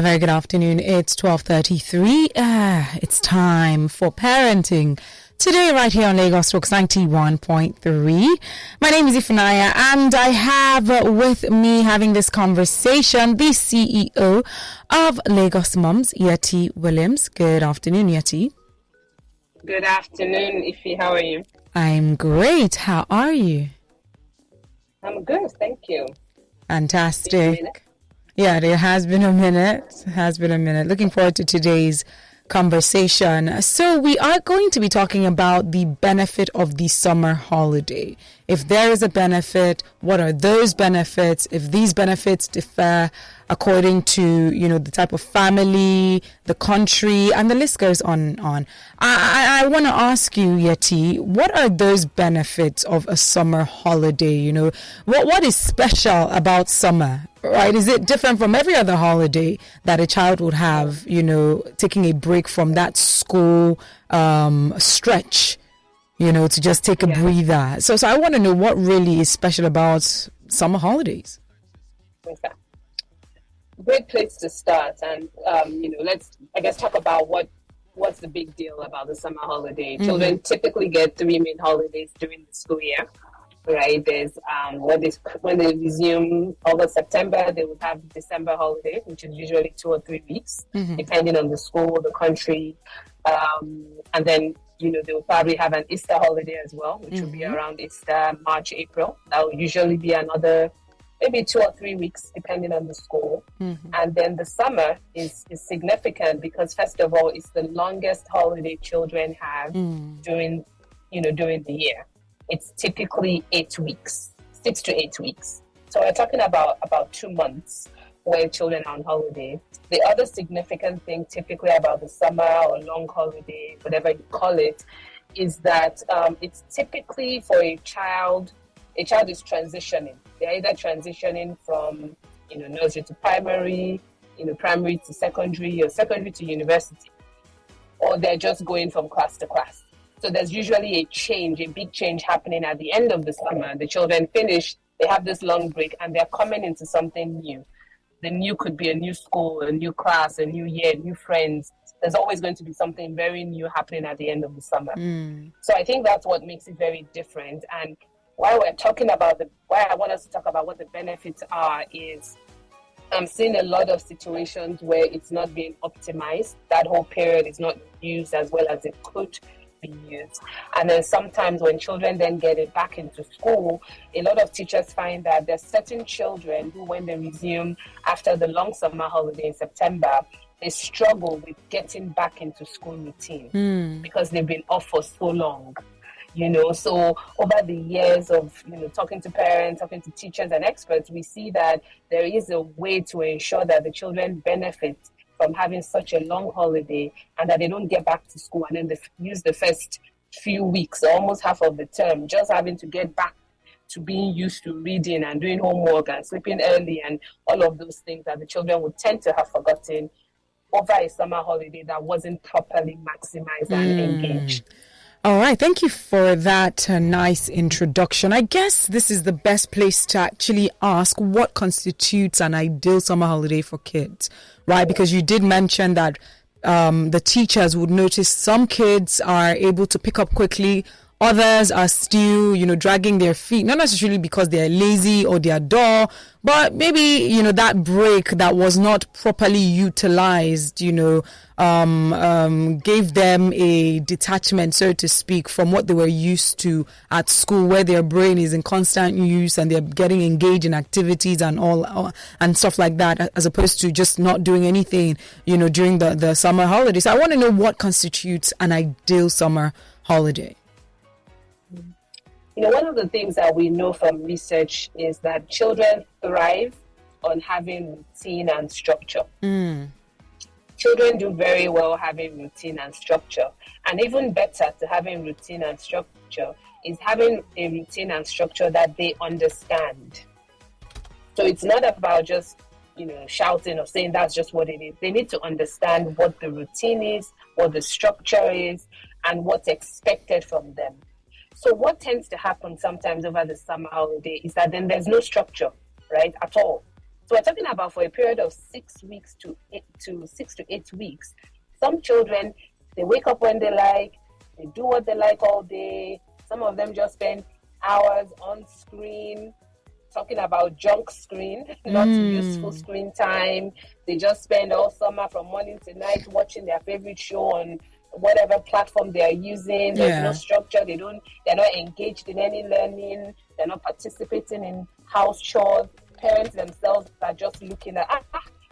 very good afternoon. It's 12:33. It's time for parenting. Today, right here on Lagos Rocks 91.3. My name is Ifunaya, and I have with me having this conversation the CEO of Lagos Mums, Yetty Williams. Good afternoon, Yetty. Good afternoon, Ifi. How are you? I'm great. How are you? I'm good, thank you. Fantastic. Yeah, it has been a minute. Looking forward to today's conversation. So we are going to be talking about the benefit of the summer holiday. If there is a benefit, what are those benefits? If these benefits differ according to, the type of family, the country, and the list goes on and on. I want to ask you, Yetty, what are those benefits of a summer holiday? What is special about summer? Right? Is it different from every other holiday that a child would have, taking a break from that school stretch, to just take a breather? So I want to know what really is special about summer holidays. Okay. Great place to start. And, let's, talk about what's the big deal about the summer holiday. Mm-hmm. Children typically get 3 main holidays during the school year. Right, there's when they resume August, September, they will have December holiday, which is usually 2 or 3 weeks, depending on the school, the country, and then they will probably have an Easter holiday as well, which will be around Easter, March, April. That will usually be another maybe 2 or 3 weeks, depending on the school. And then the summer is significant because, first of all, it's the longest holiday children have during the year. It's typically 8 weeks, 6 to 8 weeks. So we're talking about 2 months where children are on holiday. The other significant thing typically about the summer or long holiday, whatever you call it, is that it's typically for a child is transitioning. They're either transitioning from, nursery to primary, primary to secondary, or secondary to university, or they're just going from class to class. So there's usually a big change happening at the end of the summer. The children finish, they have this long break, and they're coming into something new. The new could be a new school, a new class, a new year, new friends. There's always going to be something very new happening at the end of the summer. So I think that's what makes it very different. And why I want us to talk about what the benefits are is I'm seeing a lot of situations where it's not being optimized. That whole period is not used as well as it could be used. And then sometimes when children then get it back into school, a lot of teachers find that there's certain children who, when they resume after the long summer holiday in September, they struggle with getting back into school routine because they've been off for so long. So over the years of, talking to parents, talking to teachers and experts, we see that there is a way to ensure that the children benefit from having such a long holiday and that they don't get back to school and then they use the first few weeks, almost half of the term, just having to get back to being used to reading and doing homework and sleeping early and all of those things that the children would tend to have forgotten over a summer holiday that wasn't properly maximized and engaged. All right. Thank you for that nice introduction. I guess this is the best place to actually ask what constitutes an ideal summer holiday for kids, right? Because you did mention that the teachers would notice some kids are able to pick up quickly. Others are still, dragging their feet, not necessarily because they're lazy or they're dull, but maybe, that break that was not properly utilized, gave them a detachment, so to speak, from what they were used to at school, where their brain is in constant use and they're getting engaged in activities and all and stuff like that, as opposed to just not doing anything, during the summer holidays. I want to know what constitutes an ideal summer holiday. One of the things that we know from research is that children thrive on having routine and structure. Children do very well having routine and structure. And even better to having routine and structure is having a routine and structure that they understand. So it's not about just, shouting or saying that's just what it is. They need to understand what the routine is, what the structure is, and what's expected from them. So what tends to happen sometimes over the summer holiday is that then there's no structure, right, at all. So we're talking about for a period of 6 weeks to 6 to 8 weeks. Some children, they wake up when they like, they do what they like all day. Some of them just spend hours on screen, talking about junk screen, not useful screen time. They just spend all summer from morning to night watching their favorite show on whatever platform they are using. There's no structure. They're not engaged in any learning. They're not participating in house chores. Parents themselves are just looking at,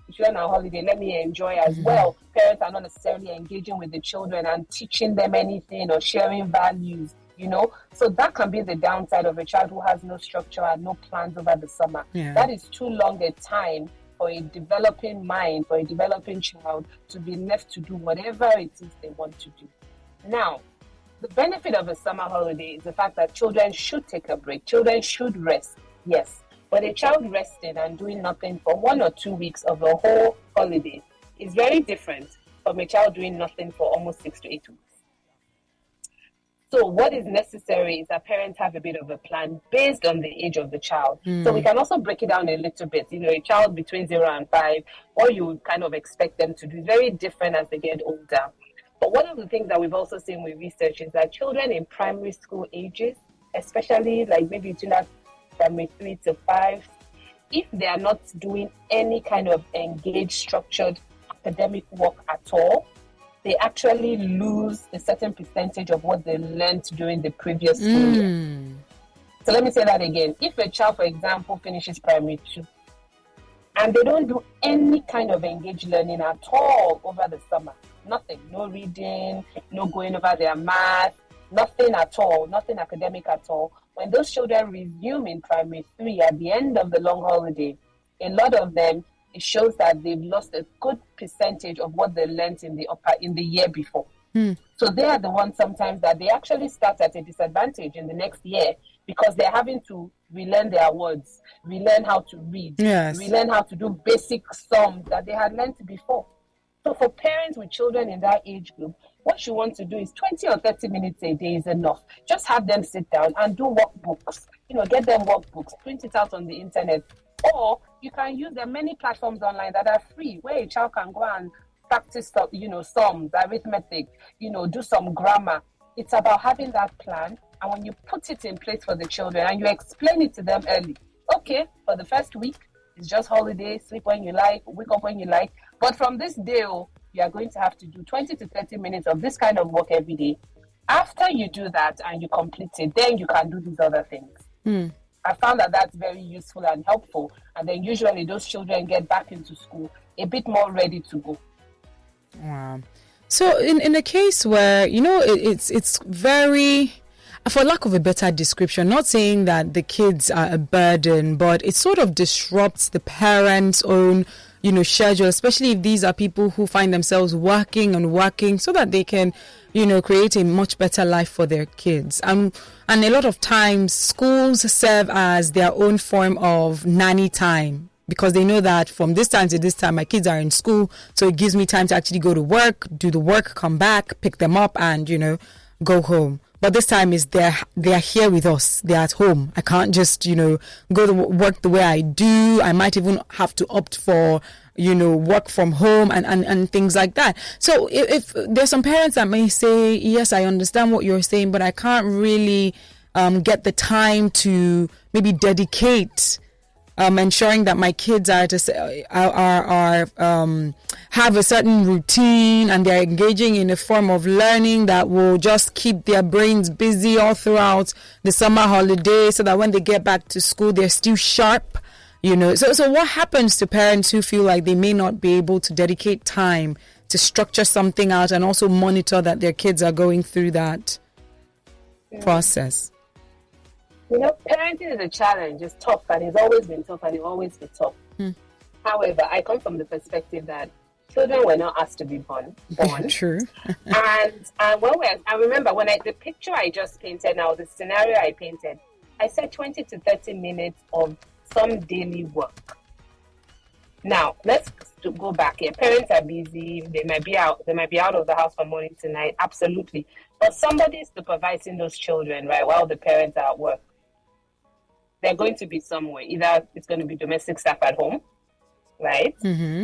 if you're on a holiday, let me enjoy as well. Parents are not necessarily engaging with the children and teaching them anything or sharing values, So that can be the downside of a child who has no structure and no plans over the summer. That is too long a time for a developing mind, for a developing child to be left to do whatever it is they want to do. Now, the benefit of a summer holiday is the fact that children should take a break. Children should rest, yes. But a child resting and doing nothing for 1 or 2 weeks of a whole holiday is very different from a child doing nothing for almost 6 to 8 weeks. So what is necessary is that parents have a bit of a plan based on the age of the child. So we can also break it down a little bit. A child between 0 and 5, what you would kind of expect them to do is very different as they get older. But one of the things that we've also seen with research is that children in primary school ages, especially like maybe between that primary 3 to 5, if they are not doing any kind of engaged, structured academic work at all, they actually lose a certain percentage of what they learned during the previous school year. So let me say that again. If a child, for example, finishes primary 2 and they don't do any kind of engaged learning at all over the summer, nothing, no reading, no going over their math, nothing at all, nothing academic at all. When those children resume in primary 3 at the end of the long holiday, a lot of them, it shows that they've lost a good percentage of what they learned in the year before. So they are the ones sometimes that they actually start at a disadvantage in the next year because they're having to relearn their words, relearn how to read, relearn how to do basic sums that they had learned before. So for parents with children in that age group, what you want to do is 20 or 30 minutes a day is enough. Just have them sit down and do workbooks. Get them workbooks, print it out on the internet. Or you can use the many platforms online that are free, where a child can go and practice, sums, arithmetic, do some grammar. It's about having that plan. And when you put it in place for the children and you explain it to them early, okay, for the first week, it's just holiday, sleep when you like, wake up when you like. But from this day, you are going to have to do 20 to 30 minutes of this kind of work every day. After you do that and you complete it, then you can do these other things. I found that that's very useful and helpful. And then usually those children get back into school a bit more ready to go. Wow. So in a case where, it's very, for lack of a better description, not saying that the kids are a burden, but it sort of disrupts the parents' own, schedule, especially if these are people who find themselves working so that they can, create a much better life for their kids. And a lot of times schools serve as their own form of nanny time, because they know that from this time to this time, my kids are in school. So it gives me time to actually go to work, do the work, come back, pick them up and, go home. But this time is they are here with us. They're at home. I can't just, go to work the way I do. I might even have to opt for, work from home and things like that. So if there's some parents that may say, yes, I understand what you're saying, but I can't really get the time to maybe dedicate ensuring that my kids have a certain routine and they're engaging in a form of learning that will just keep their brains busy all throughout the summer holiday, so that when they get back to school, they're still sharp. So what happens to parents who feel like they may not be able to dedicate time to structure something out and also monitor that their kids are going through that process? Parenting is a challenge. It's tough, and it's always been tough, and it will always be tough. However, I come from the perspective that children were not asked to be born. True. and I remember when the picture I just painted now, the scenario I painted, I said 20 to 30 minutes of some daily work. Now, let's go back here. Parents are busy. They might be out of the house from morning to night. Absolutely. But somebody is supervising those children, right, while the parents are at work. They're going to be somewhere. Either it's going to be domestic staff at home, right?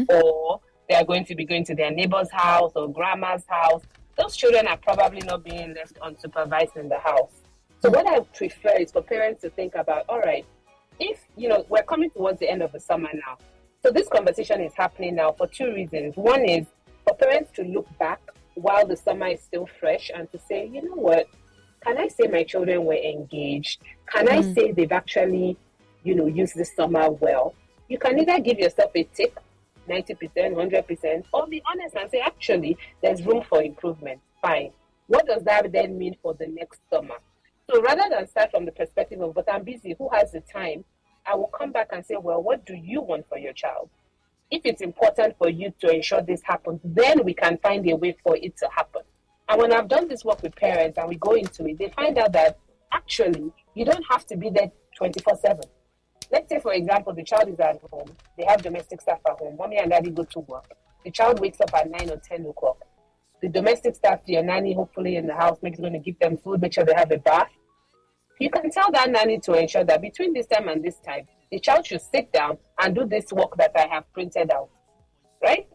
Or they are going to be going to their neighbor's house or grandma's house. Those children are probably not being left unsupervised in the house. So what I prefer is for parents to think about, all right, if, we're coming towards the end of the summer now. So this conversation is happening now for two reasons. One is for parents to look back while the summer is still fresh and to say, you know what, can I say my children were engaged? Can I say they've actually, used the summer well? You can either give yourself a tick, 90%, 100%, or be honest and say, actually, there's room for improvement. Fine. What does that then mean for the next summer? So rather than start from the perspective of, but I'm busy, who has the time? I will come back and say, well, what do you want for your child? If it's important for you to ensure this happens, then we can find a way for it to happen. And when I've done this work with parents and we go into it, they find out that actually you don't have to be there 24/7. Let's say, for example, the child is at home. They have domestic staff at home. Mommy and daddy go to work. The child wakes up at 9 or 10 o'clock. The domestic staff, your nanny, hopefully in the house, makes going to give them food, make sure they have a bath. You can tell that nanny to ensure that between this time and this time, the child should sit down and do this work that I have printed out. Right?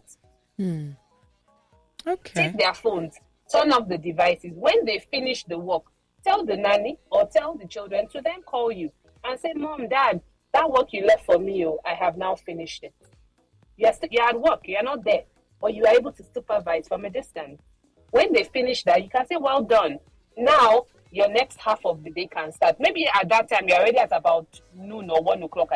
Okay. Take their phones, turn off the devices. When they finish the work, tell the nanny or tell the children to then call you and say, Mom, Dad, that work you left for me, I have now finished it. You're at work, you're not there, but you are able to supervise from a distance. When they finish that, you can say, well done. Now, your next half of the day can start. Maybe at that time, you're already at about noon or 1 o'clock,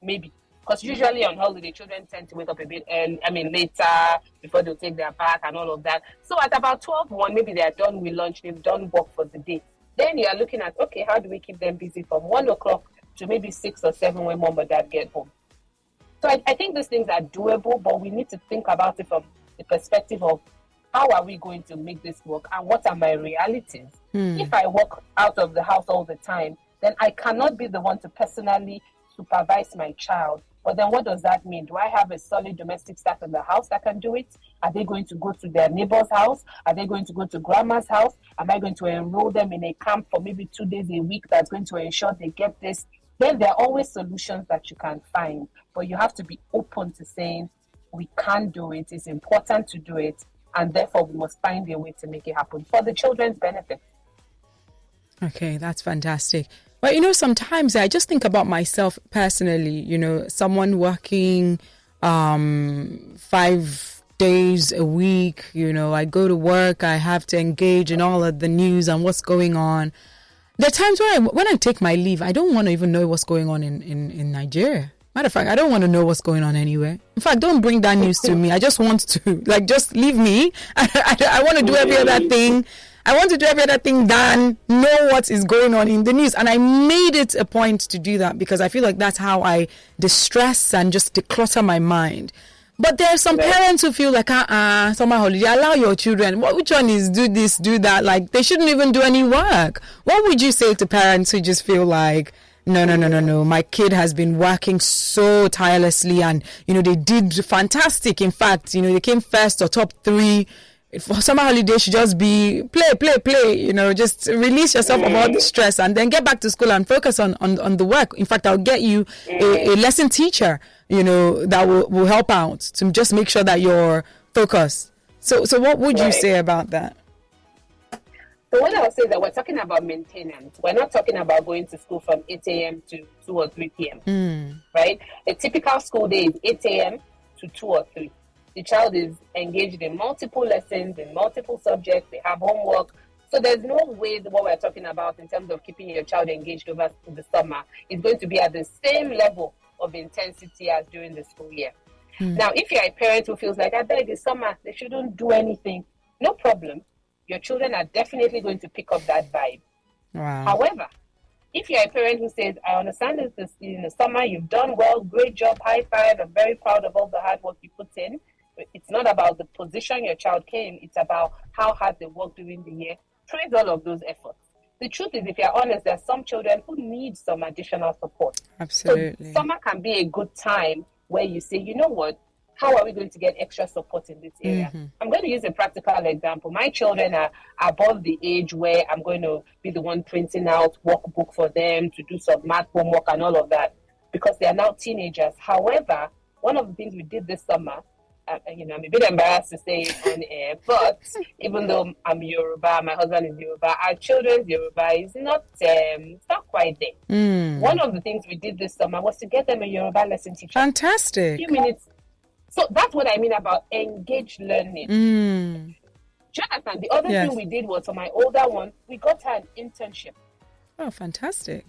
maybe. Because usually on holiday, children tend to wake up a bit later before they'll take their bath and all of that. So at about 12:01, maybe they're done with lunch, they've done work for the day. Then you're looking at, okay, how do we keep them busy from 1 o'clock to maybe 6 or 7 when mom or dad get home? So I think these things are doable, but we need to think about it from the perspective of how are we going to make this work and what are my realities? If I work out of the house all the time, then I cannot be the one to personally supervise my child. But then what does that mean? Do I have a solid domestic staff in the house that can do it? Are they going to go to their neighbor's house? Are they going to go to grandma's house? Am I going to enroll them in a camp for maybe 2 days a week that's going to ensure they get this? Then there are always solutions that you can find. But you have to be open to saying, we can't do it. It's important to do it. And therefore, we must find a way to make it happen for the children's benefit. Okay, that's fantastic. But, sometimes I just think about myself personally, someone working 5 days a week, I go to work, I have to engage in all of the news and what's going on. There are times when I take my leave, I don't want to even know what's going on in Nigeria. Matter of fact, I don't want to know what's going on anywhere. In fact, don't bring that news to me. I just want to, just leave me. I want to do every other thing. I want to do every other thing than know what is going on in the news. And I made it a point to do that because I feel like that's how I distress and just declutter my mind. But there are some parents who feel like, summer holiday, allow your children. Which one is do this, do that? Like, they shouldn't even do any work. What would you say to parents who just feel like, no, my kid has been working so tirelessly and, they did fantastic. In fact, they came first or top 3. For summer holiday should just be play, just release yourself of all the stress and then get back to school and focus on the work. In fact, I'll get you a lesson teacher, that will help out to just make sure that you're focused. So what would you say about that? So what I would say is that we're talking about maintenance. We're not talking about going to school from 8 a.m. to 2 or 3 p.m., right? A typical school day is 8 a.m. to 2 or 3. The child is engaged in multiple lessons, in multiple subjects. They have homework. So there's no way that what we're talking about in terms of keeping your child engaged over the summer is going to be at the same level of intensity as during the school year. Now, if you're a parent who feels like, I beg, it's summer, they shouldn't do anything, no problem. Your children are definitely going to pick up that vibe. Wow. However, if you're a parent who says, I understand this in the summer, you've done well, great job, high five, I'm very proud of all the hard work you put in. It's not about the position your child came, it's about how hard they worked during the year. Praise all of those efforts. The truth is, if you're honest, there are some children who need some additional support. Absolutely. So summer can be a good time where you say, you know what, how are we going to get extra support in this area? I'm going to use a practical example. My children are above the age where I'm going to be the one printing out workbook for them to do some math homework and all of that because they are now teenagers. However, one of the things we did this summer, I'm a bit embarrassed to say it on air, but even though I'm Yoruba, my husband is Yoruba, our children's Yoruba is not, it's not quite there. One of the things we did this summer was to get them a Yoruba lesson teacher. Fantastic. A few minutes. So that's what I mean about engaged learning. Do you understand? The other thing we did was, for my older one, we got her an internship. Oh, fantastic.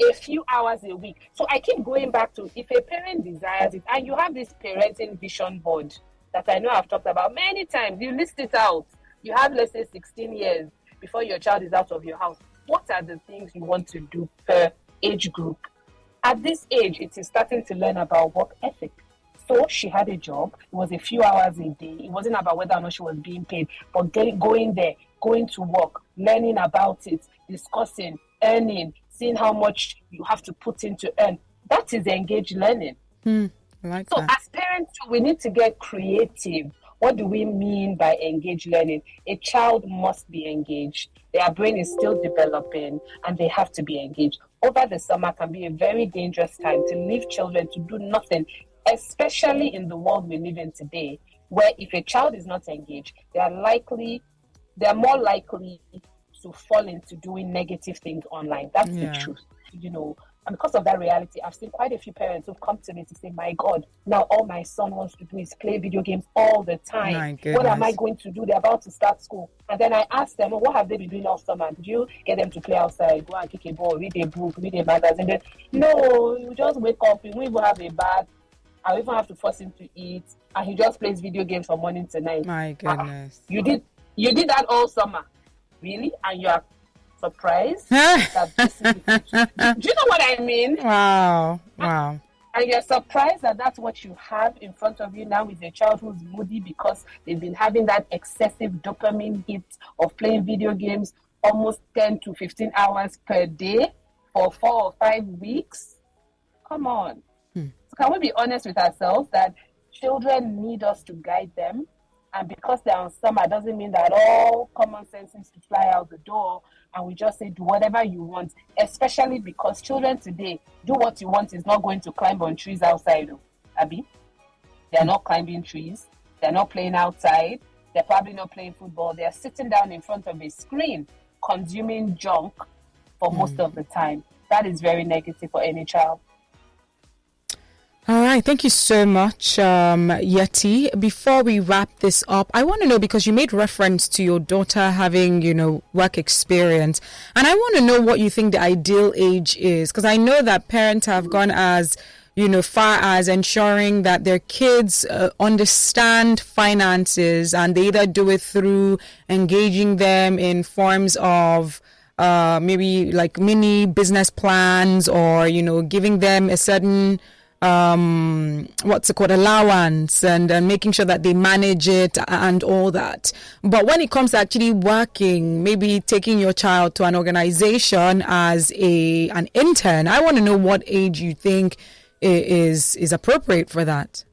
A few hours a week. So I keep going back to, if a parent desires it, and you have this parenting vision board that I know I've talked about many times, you list it out. You have, let's say, 16 years before your child is out of your house. What are the things you want to do per age group? At this age, it is starting to learn about work ethic. So she had a job. It was a few hours a day. It wasn't about whether or not she was being paid, but going there, going to work, learning about it, discussing, earning, seeing how much you have to put in to earn. That is engaged learning. I like so that. As parents, we need to get creative. What do we mean by engaged learning? A child must be engaged. Their brain is still developing and they have to be engaged. Over the summer can be a very dangerous time to leave children to do nothing, especially in the world we live in today, where if a child is not engaged, they are more likely to fall into doing negative things online. That's the truth, And because of that reality, I've seen quite a few parents who've come to me to say, my God, now all my son wants to do is play video games all the time. What am I going to do? They're about to start school. And then I ask them, what have they been doing all summer? Did you get them to play outside, go and kick a ball, read a book, read a magazine? No, you just wake up, you won't even have a bath. I even have to force him to eat. And he just plays video games from morning to night. My goodness. You did that all summer. Really? And you are surprised that this is, do you know what I mean? Wow. And you're surprised that that's what you have in front of you now, is a child who's moody because they've been having that excessive dopamine hit of playing video games almost 10 to 15 hours per day for 4 or 5 weeks. Come on. So can we be honest with ourselves that children need us to guide them? And because they're on summer doesn't mean that all common sense seems to fly out the door and we just say, do whatever you want, especially because children today, do what you want is not going to climb on trees outside, Abby. They're not climbing trees. They're not playing outside. They're probably not playing football. They're sitting down in front of a screen, consuming junk for most of the time. That is very negative for any child. All right. Thank you so much, Yetty. Before we wrap this up, I want to know, because you made reference to your daughter having, work experience. And I want to know what you think the ideal age is, because I know that parents have gone as, far as ensuring that their kids understand finances, and they either do it through engaging them in forms of maybe like mini business plans, or, giving them a certain allowance, and making sure that they manage it and all that. But when it comes to actually working, maybe taking your child to an organization as an intern, I want to know what age you think is appropriate for that.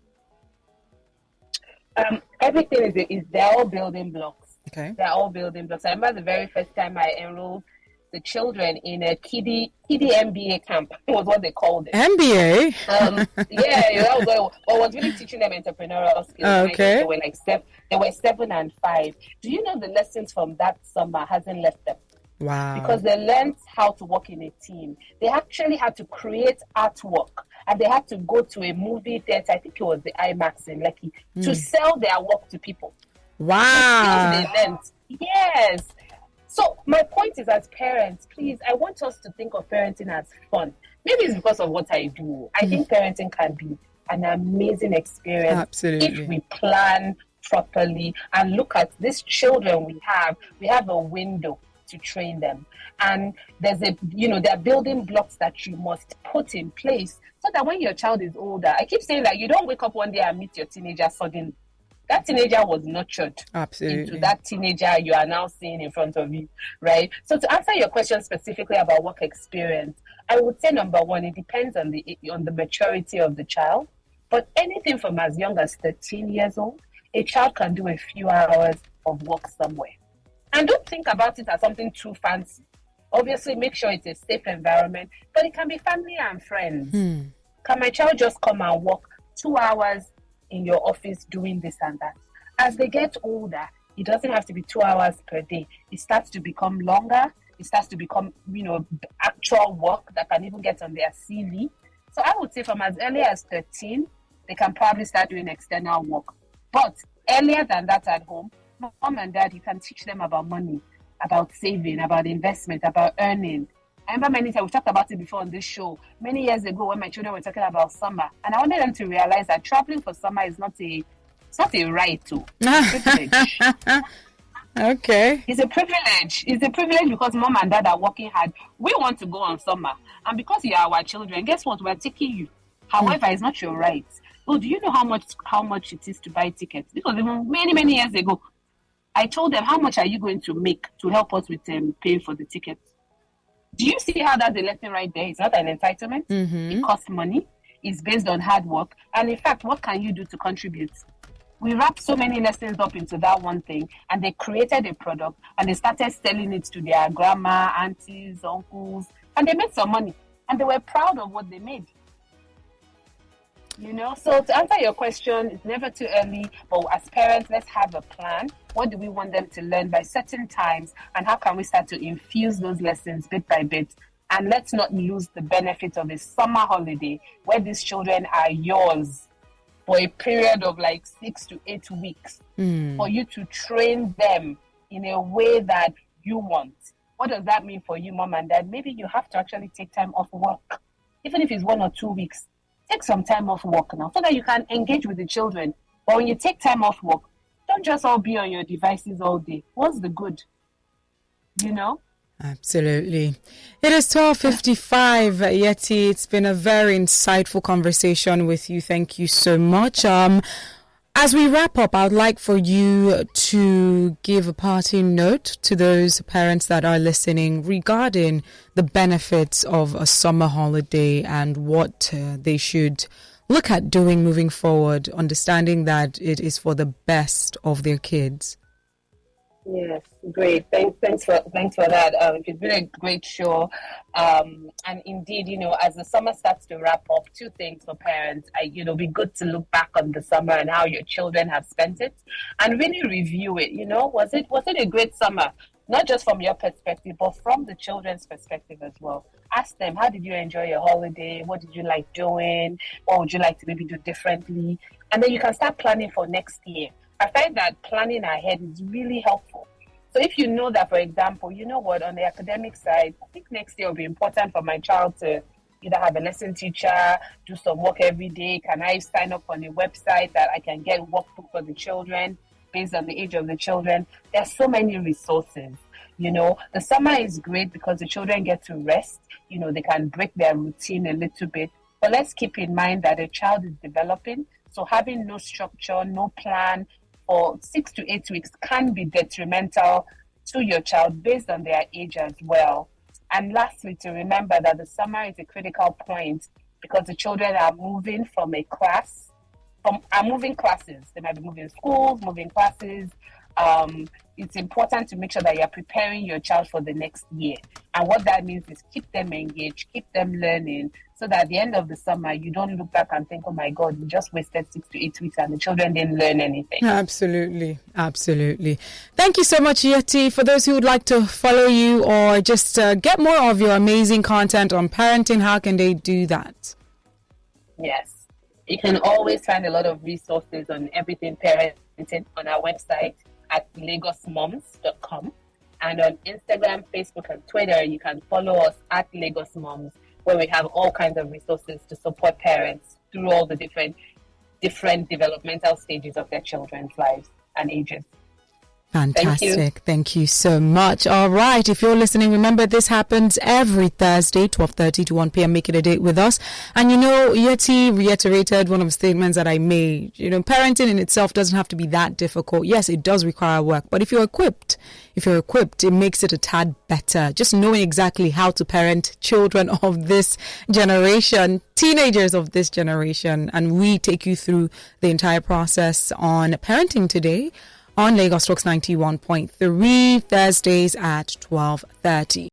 Everything they're all building blocks. Okay. They're all building blocks. I remember the very first time I enrolled the children in a kiddie MBA camp. It was what they called it. MBA? That was what I was really teaching them entrepreneurial skills. Okay. They were 7 and 5. Do you know the lessons from that summer hasn't left them? Wow. Because they learned how to work in a team. They actually had to create artwork, and they had to go to a movie theater, I think it was the IMAX in Lekki, to sell their work to people. Wow. The skills they learned. Yes. So my point is, as parents, please, I want us to think of parenting as fun. Maybe it's because of what I do. I think parenting can be an amazing experience. Absolutely. If we plan properly and look at these children we have a window to train them. And there's there are building blocks that you must put in place so that when your child is older, I keep saying that you don't wake up one day and meet your teenager suddenly. That teenager was nurtured into that teenager you are now seeing in front of you, right? So to answer your question specifically about work experience, I would say number one, it depends on the maturity of the child. But anything from as young as 13 years old, a child can do a few hours of work somewhere. And don't think about it as something too fancy. Obviously, make sure it's a safe environment, but it can be family and friends. Can my child just come and work 2 hours in your office doing this and that. As they get older, it doesn't have to be 2 hours per day. It starts to become longer. It starts to become, actual work that can even get on their CV. So I would say from as early as 13, they can probably start doing external work. But earlier than that at home, mom and dad, you can teach them about money, about saving, about investment, about earning. I remember many times, we talked about it before on this show, many years ago when my children were talking about summer. And I wanted them to realize that traveling for summer is not a right to. It's a privilege. Okay. It's a privilege. It's a privilege because mom and dad are working hard. We want to go on summer. And because you are our children, guess what? We're taking you. However, it's not your right. Oh, do you know how much it is to buy tickets? Because even many, many years ago, I told them, how much are you going to make to help us with paying for the tickets? Do you see how that's a lesson right there? It's not an entitlement. Mm-hmm. It costs money. It's based on hard work. And in fact, what can you do to contribute? We wrapped so many lessons up into that one thing, and they created a product, and they started selling it to their grandma, aunties, uncles, and they made some money, and they were proud of what they made. So to answer your question, it's never too early, but as parents, let's have a plan. What do we want them to learn by certain times, and how can we start to infuse those lessons bit by bit? And let's not lose the benefit of a summer holiday where these children are yours for a period of like 6 to 8 weeks for you to train them in a way that you want. What does that mean for you, mom and dad? Maybe you have to actually take time off work. Even if it's 1 or 2 weeks, take some time off work now so that you can engage with the children. But when you take time off work, don't just all be on your devices all day. What's the good? Absolutely. It is 12:55, Yetty. It's been a very insightful conversation with you. Thank you so much. As we wrap up, I'd like for you to give a parting note to those parents that are listening regarding the benefits of a summer holiday and what they should look at doing moving forward, understanding that it is for the best of their kids. Yes, great. Thanks for that. It's been a great show. And indeed, as the summer starts to wrap up, 2 things for parents. Be good to look back on the summer and how your children have spent it, and really review it. Was it a great summer? Not just from your perspective, but from the children's perspective as well. Ask them, how did you enjoy your holiday? What did you like doing? What would you like to maybe do differently? And then you can start planning for next year. I find that planning ahead is really helpful. So if you know that, for example, on the academic side, I think next year will be important for my child to either have a lesson teacher, do some work every day. Can I sign up on a website that I can get workbook for the children based on the age of the children? There are so many resources. The summer is great because the children get to rest. They can break their routine a little bit. But let's keep in mind that a child is developing. So having no structure, no plan, for 6 to 8 weeks can be detrimental to your child based on their age as well. And lastly, to remember that the summer is a critical point because the children are moving from moving classes. They might be moving schools, moving classes. It's important to make sure that you're preparing your child for the next year. And what that means is keep them engaged, keep them learning, so that at the end of the summer, you don't look back and think, oh my God, we just wasted 6 to 8 weeks and the children didn't learn anything. Absolutely. Absolutely. Thank you so much, Yetty. For those who would like to follow you or just get more of your amazing content on parenting, how can they do that? Yes. You can always find a lot of resources on everything parenting on our website at lagosmoms.com. And on Instagram, Facebook, and Twitter, you can follow us at Lagos Moms, where we have all kinds of resources to support parents through all the different developmental stages of their children's lives and ages. Fantastic. Thank you so much. All right. If you're listening, remember this happens every Thursday, 12:30 to 1 p.m. Make it a date with us. And Yetty reiterated one of the statements that I made. Parenting in itself doesn't have to be that difficult. Yes, it does require work. But if you're equipped, it makes it a tad better. Just knowing exactly how to parent children of this generation, teenagers of this generation. And we take you through the entire process on Parenting Today on Lagos Talks 91.3, Thursdays at 12:30.